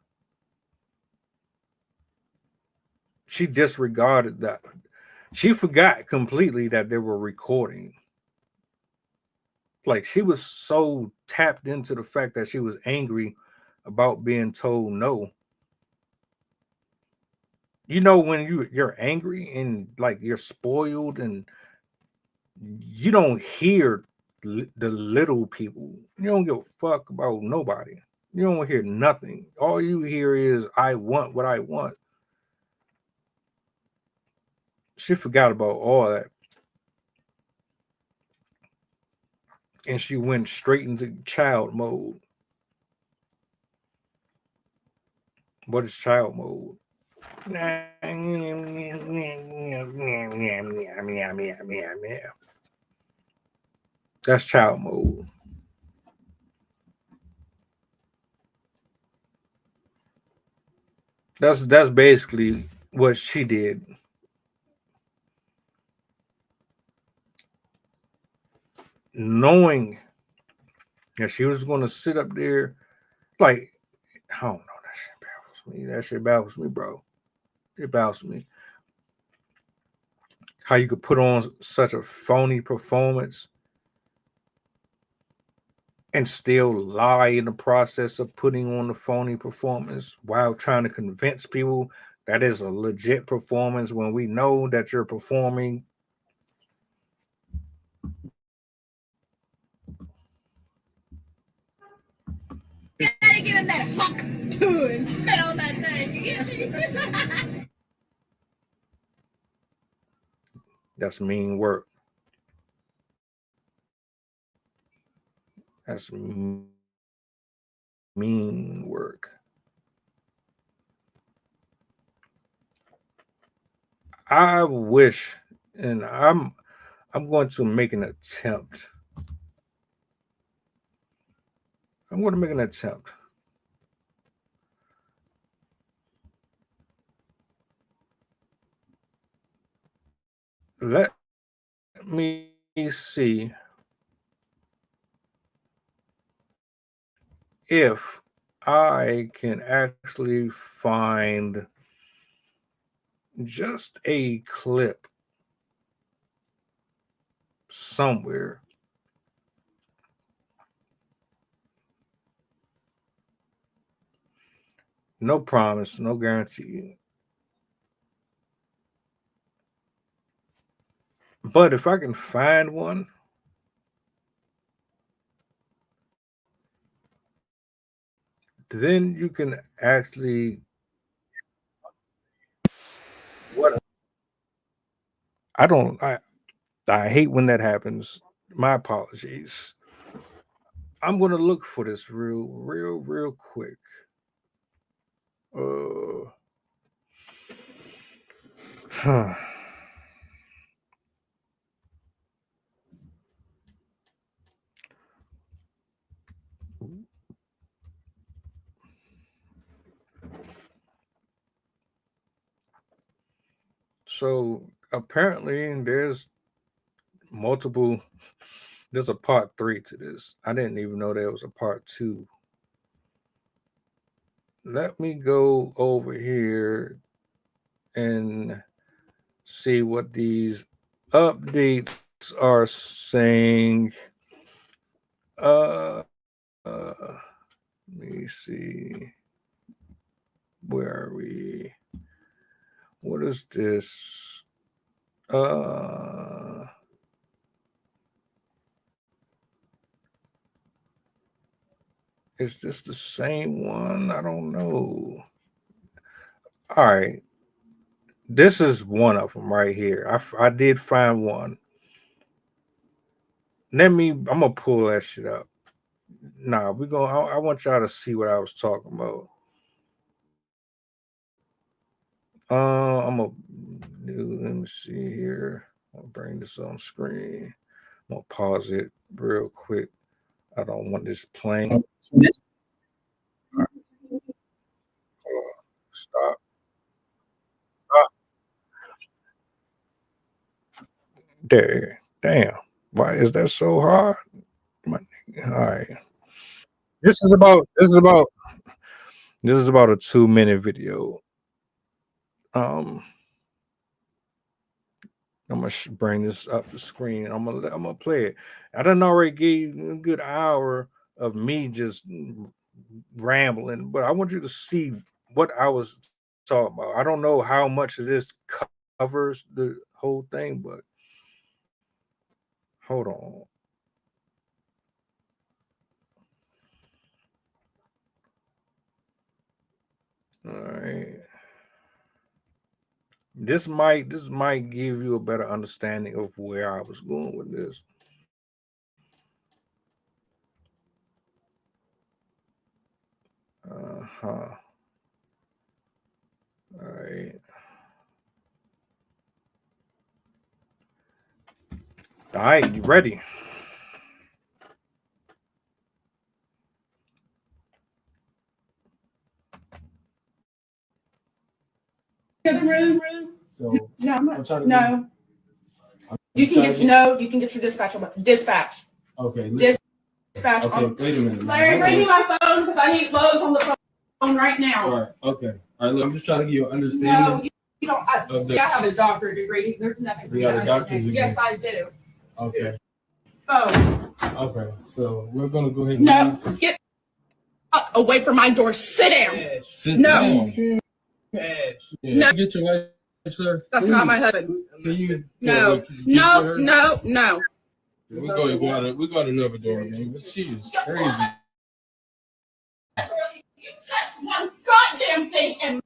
she disregarded that. She forgot completely that they were recording. Like, she was so tapped into the fact that she was angry about being told no. You know, when you're angry and like you're spoiled and you don't hear the little people. You don't give a fuck about nobody. You don't hear nothing. All you hear is, I want what I want. She forgot about all that. And she went straight into child mode. What is child mode? That's child mode. That's basically what she did. Knowing that she was going to sit up there, like, I don't know, that shit baffles me. That shit baffles me, bro. It baffles me. How you could put on such a phony performance and still lie in the process of putting on the phony performance while trying to convince people that is a legit performance when we know that you're performing. You gotta give him that fuck too and spit on that thing. You get me? That's mean work. That's mean work. I wish, and I'm going to make an attempt. I'm going to make an attempt. Let me see if I can actually find just a clip somewhere. No promise, no guarantee. But if I can find one, then you can actually what I hate when that happens. My apologies. I'm gonna look for this real quick. So apparently there's a part 3 to this. I didn't even know there was a part 2. Let me go over here and see what these updates are saying. Let me see. Where are we? What is this? Is this the same one? I don't know. All right. This is one of them right here. I did find one. I'm gonna pull that shit up. Nah, I want y'all to see what I was talking about. I'm gonna let me see here. I'll bring this on screen. I'm gonna pause it real quick. I don't want this playing. Right. Stop. There. Damn. Why is that so hard? All right. This is about a 2-minute video. I'm gonna bring this up the screen. I'm gonna play it. I done already gave you a good hour of me just rambling, but I want you to see what I was talking about. I don't know how much of this covers the whole thing, but hold on. All right. This might give you a better understanding of where I was going with this. All right. All right, you ready? The room. So no, I'm not. No. You can get your dispatch. Okay. Dispatch. Okay, wait a minute. Larry, bring me my phone because I need Lowe's on the phone right now. All right. Okay. All right. Look, I'm just trying to give you an understanding. No, you don't. I have a doctorate degree. There's nothing. You got a doctorate degree? Yes, I do. Okay. Oh. Okay. So we're gonna go ahead. No, get away from my door. Sit down. Sit down. No. Get your wife, sir. That's not my husband. Can you? No. We're going to another door, man. She is crazy. You just one goddamn thing and.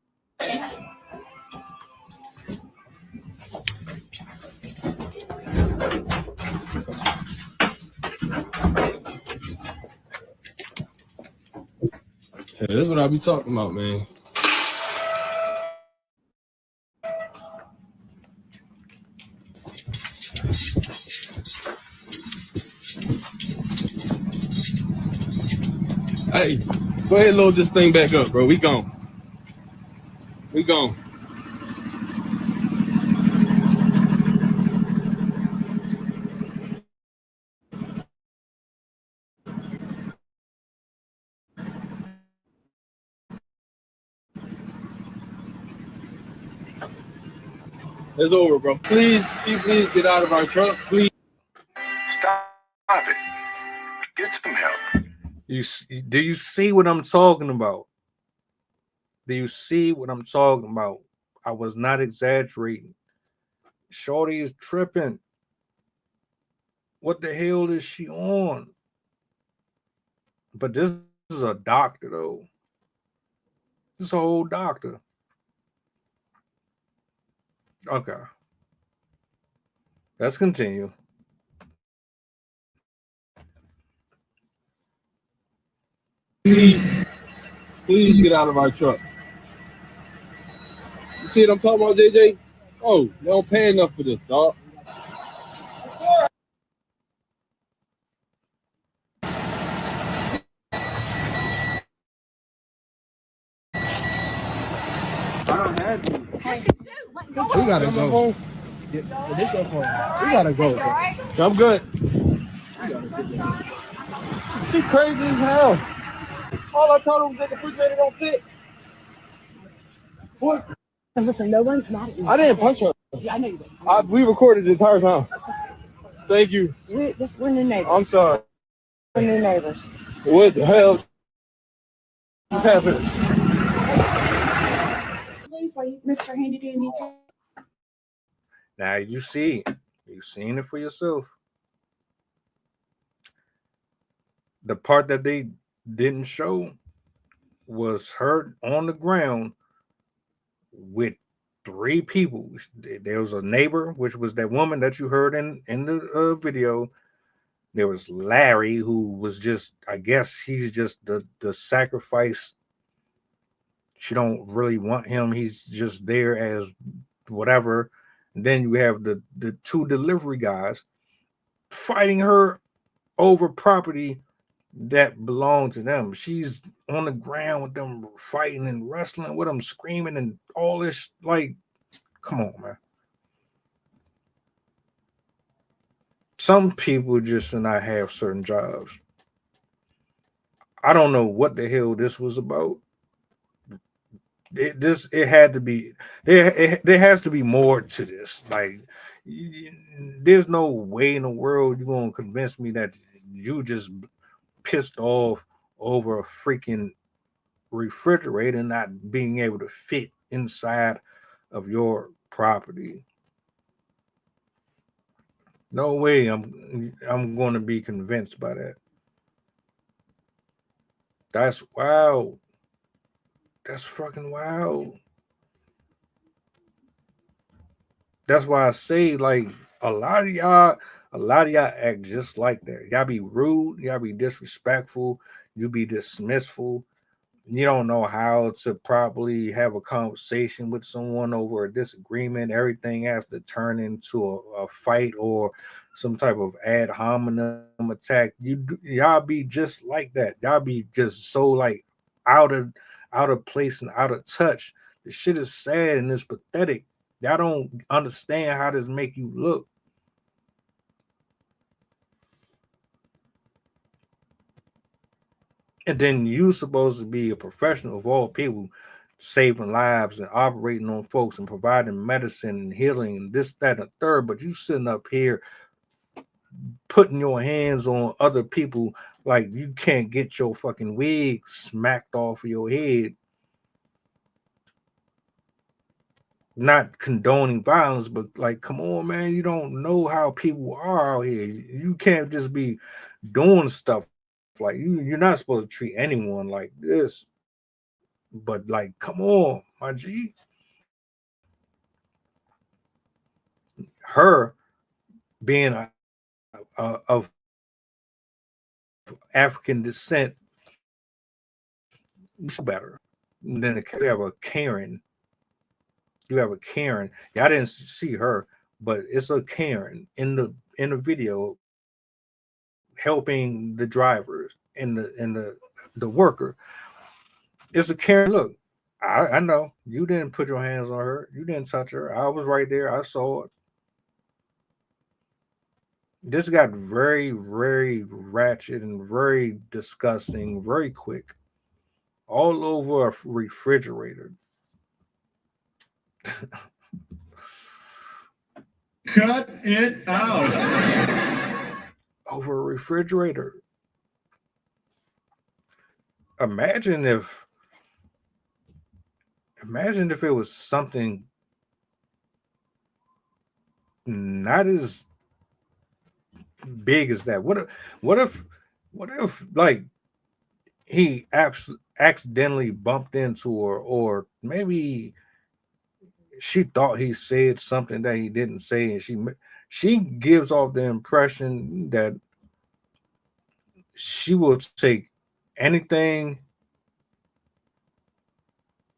Hey, that's what I be talking about, man. Hey, go ahead and load this thing back up, bro. We gone. It's over, bro. Please get out of our truck, please. Stop it. Get some help. Do you see what I'm talking about? Do you see what I'm talking about? I was not exaggerating. Shorty is tripping. What the hell is she on? But this is a doctor, though. This is a whole doctor. Okay. Let's continue. Please get out of our truck. see what I'm talking about, JJ? Oh, they don't pay enough for this, dog. I don't have you. We gotta go. Yeah, this your phone. We gotta go. Bro. I'm good. She crazy as hell. All I told her was that the refrigerator don't fit. What? Listen, no one's mad at you. I didn't punch her. Yeah, I know you did. We recorded the entire time. Thank you. We're new neighbors. I'm sorry. We're new neighbors. What the hell is happening? Please, why you, Mr. Handy Dandy? Now you see, you've seen it for yourself. The part that they didn't show was her on the ground with 3 people. There was a neighbor, which was that woman that you heard in the video. There was Larry, who was just, I guess he's just the sacrifice. She don't really want him. He's just there as whatever. And then you have the 2 delivery guys fighting her over property that belonged to them. She's on the ground with them, fighting and wrestling with them, screaming and all this. Like, come on, man. Some people just should not have certain jobs. I don't know what the hell this was about. It had to be there has to be more to this. Like, there's no way in the world you're gonna convince me that you just pissed off over a freaking refrigerator not being able to fit inside of your property. No way I'm going to be convinced by that. That's wild. That's fucking wild. That's why I say, like, a lot of y'all act just like that. Y'all be rude, y'all be disrespectful, you be dismissful. You don't know how to properly have a conversation with someone over a disagreement. Everything has to turn into a fight or some type of ad hominem attack. Y'all be just like that. Y'all be just so like out of place and out of touch. The shit is sad and it's pathetic. Y'all don't understand how this make you look. And then you supposed to be a professional of all people, saving lives and operating on folks and providing medicine and healing and this, that, and the third. But you sitting up here putting your hands on other people like you can't get your fucking wig smacked off of your head. Not condoning violence, but like, come on, man, you don't know how people are out here. You can't just be doing stuff like you're not supposed to treat anyone like this. But like, come on, my G. Her being of African descent, it's better than you have a Karen. You have a Karen. Y'all didn't see her, but it's a Karen in the video helping the drivers and the worker. It's a Karen. Look, I know you didn't put your hands on her. You didn't touch her. I was right there. I saw it. This got very, very ratchet and very disgusting very quick. All over a refrigerator. Cut it out. Over a refrigerator. Imagine if it was something not as big as that. What if like he accidentally bumped into her, or maybe she thought he said something that he didn't say, and she gives off the impression that she will take anything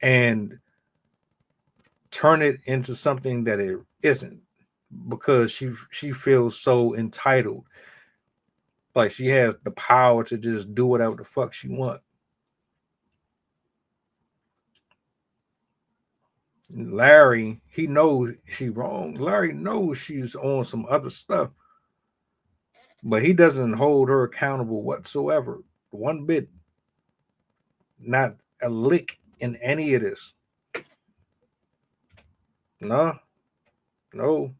and turn it into something that it isn't, because she feels so entitled, like she has the power to just do whatever the fuck she wants. Larry, he knows she wrong. Larry knows she's on some other stuff, but he doesn't hold her accountable whatsoever. One bit, not a lick in any of this. No, no.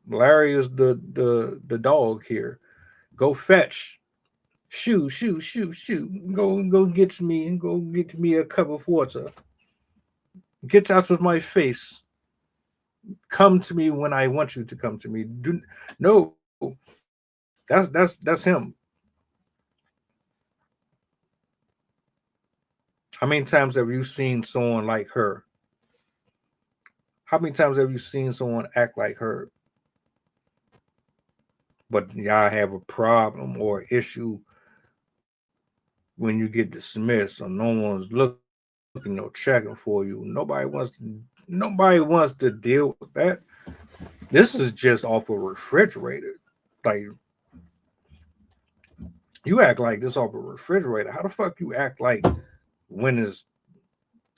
Larry is the dog here. Go fetch. Shoo, shoo, shoo, shoo. Go get me and go get me a cup of water. Get out of my face. Come to me when I want you to come to me. No, that's him. How many times have you seen someone like her? How many times have you seen someone act like her? But y'all have a problem or issue when you get dismissed, or no one's looking or checking for you. Nobody wants to deal with that. This is just off a refrigerator. Like, you act like this off a refrigerator. How the fuck you act like when it's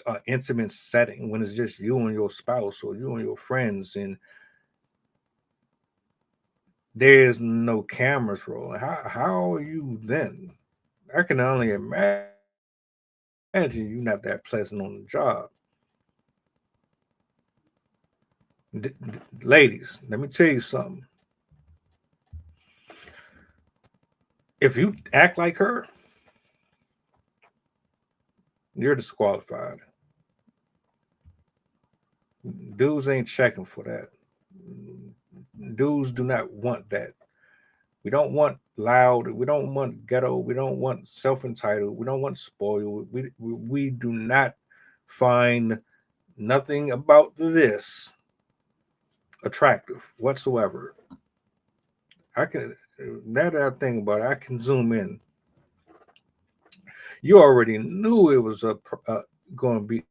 an intimate setting, when it's just you and your spouse or you and your friends, and there's no cameras rolling? How are you then? I can only imagine you're not that pleasant on the job. Ladies, let me tell you something. If you act like her, you're disqualified. Dudes ain't checking for that. Dudes do not want that. We don't want loud. We don't want ghetto. We don't want self-entitled. We don't want spoiled. We do not find nothing about this attractive whatsoever. I can, now that I think about it, I can zoom in. You already knew it was going to be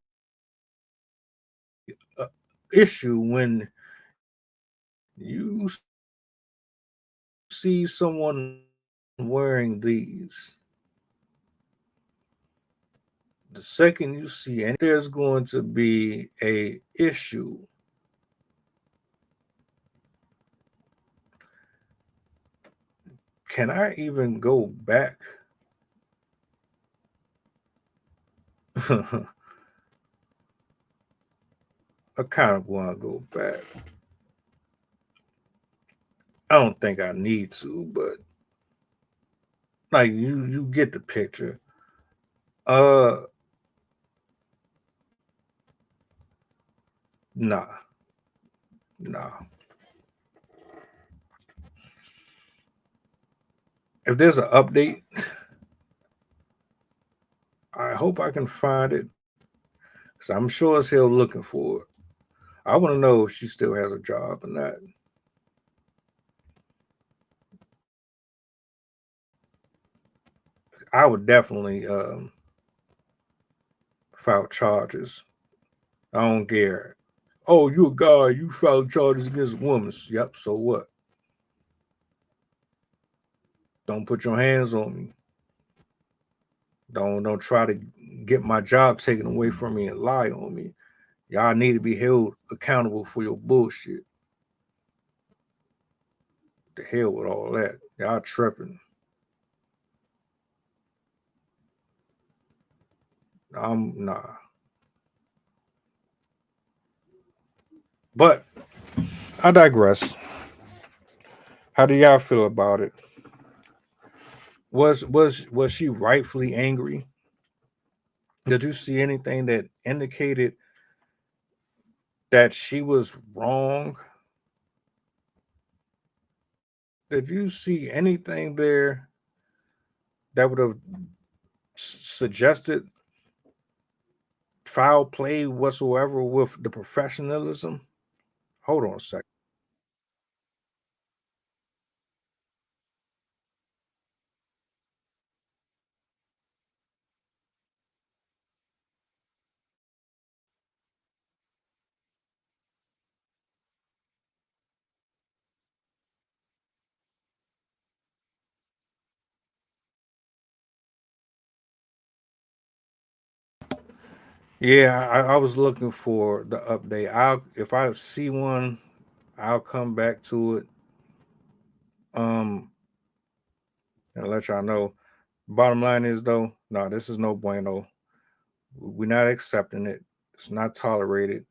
an issue when you see someone wearing these. The second you see, and there's going to be a issue. Can I even go back? I kind of want to go back. I don't think I need to, but like you get the picture. Nah. If there's an update, I hope I can find it, because I'm sure as hell looking for it. I want to know if she still has a job or not. I would definitely file charges. I don't care. Oh, you a guy, you filed charges against a woman. Yep, so what? Don't put your hands on me. Don't try to get my job taken away from me and lie on me. Y'all need to be held accountable for your bullshit. The hell with all that. Y'all tripping. Nah. But I digress. How do y'all feel about it? Was she rightfully angry? Did you see anything that indicated that she was wrong? Did you see anything there that would have suggested foul play whatsoever with the professionalism? Hold on a second. Yeah, I was looking for the update. If I see one, I'll come back to it. And let y'all know. Bottom line is though, no, this is no bueno. We're not accepting it. It's not tolerated.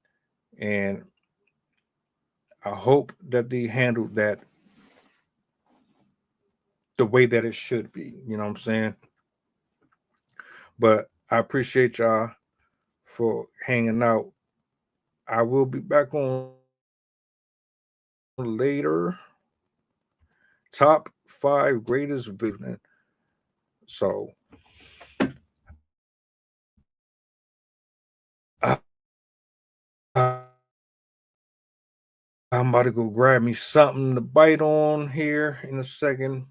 And I hope that they handled that the way that it should be. You know what I'm saying? But I appreciate y'all for hanging out. I will be back on later. Top 5 greatest villain. So I'm about to go grab me something to bite on here in a second.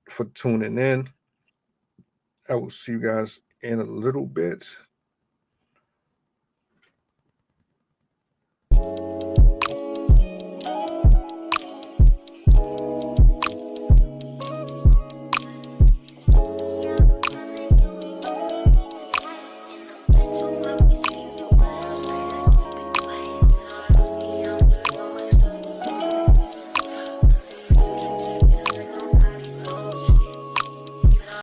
For tuning in. I will see you guys in a little bit.